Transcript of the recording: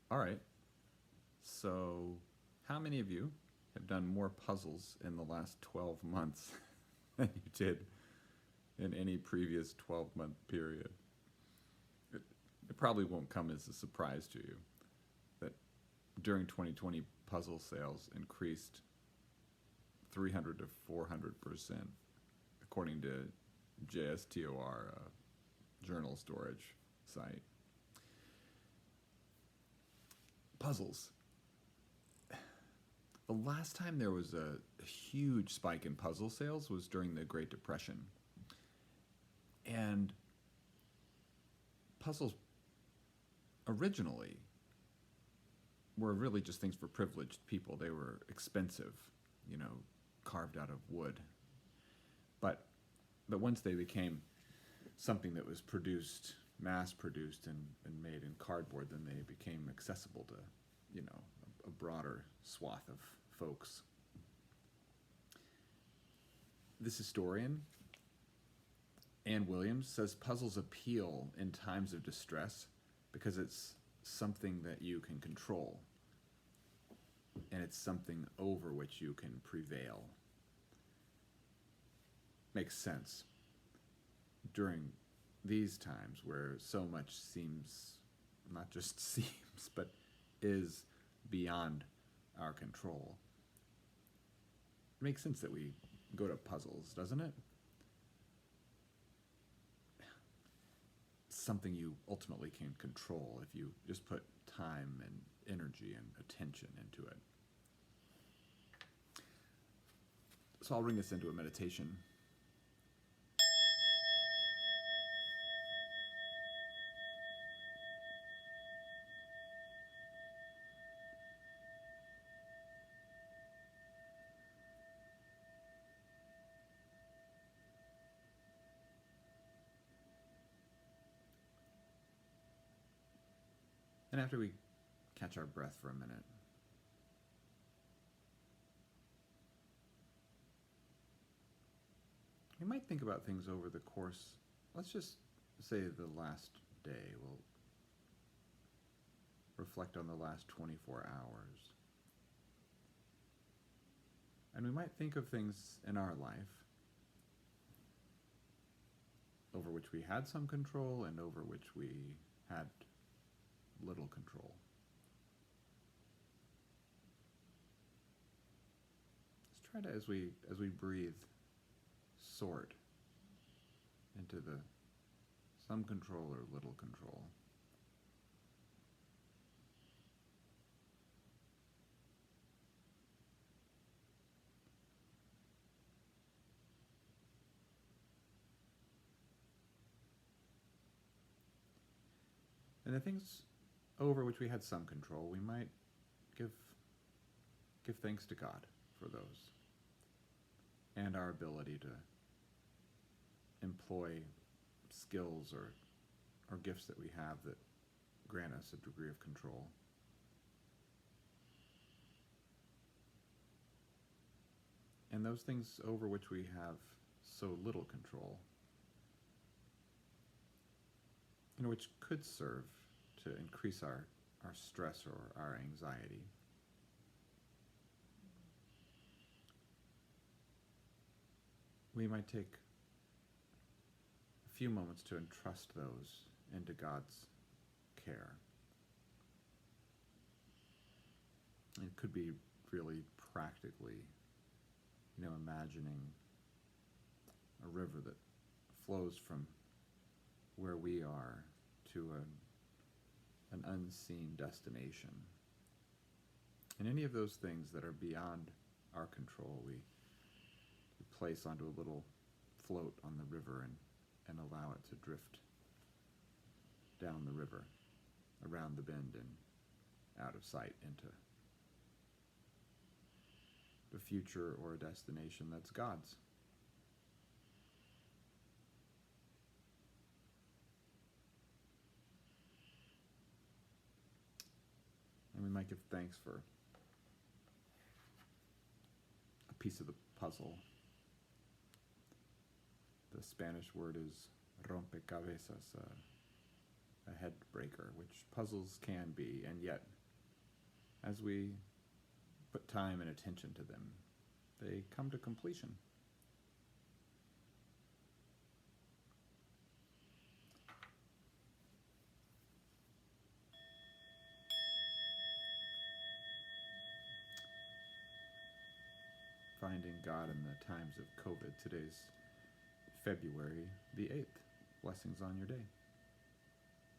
All right. So, how many of you have done more puzzles in the last 12 months than you did in any previous 12-month period? It, it probably won't come as a surprise to you that during 2020, puzzle sales increased 300 to 400%, according to JSTOR, journal storage site. Puzzles. The last time there was a huge spike in puzzle sales was during the Great Depression. And puzzles originally were really just things for privileged people. They were expensive, you know, carved out of wood. But once they became something that was produced, mass produced, and made in cardboard, then they became accessible to, you know, a broader swath of folks. This historian, Ann Williams, says puzzles appeal in times of distress because it's something that you can control, and it's something over which you can prevail. Makes sense. During these times where so much seems, not just seems, but is beyond our control, it makes sense that we go to puzzles, doesn't it? It's something you ultimately can control if you just put time and energy and attention into it. So I'll bring this into a meditation. And after we catch our breath for a minute, we might think about things over the course, let's just say the last day. We'll reflect on the last 24 hours. And we might think of things in our life over which we had some control and over which we had little control. Let's try to, as we breathe, sort into the some control or little control. And the things over which we had some control, we might give thanks to God for those, and our ability to employ skills or gifts that we have that grant us a degree of control. And those things over which we have so little control, you know, which could serve to increase our stress or our anxiety. We might take a few moments to entrust those into God's care. It could be really practically, you know, imagining a river that flows from where we are to an unseen destination. And any of those things that are beyond our control, we place onto a little float on the river and allow it to drift down the river, around the bend and out of sight into a future or a destination that's God's. And we might give thanks for a piece of the puzzle. The Spanish word is rompecabezas, a head breaker, which puzzles can be, and yet as we put time and attention to them, they come to completion. Finding God in the times of COVID. Today's February the 8th. Blessings on your day.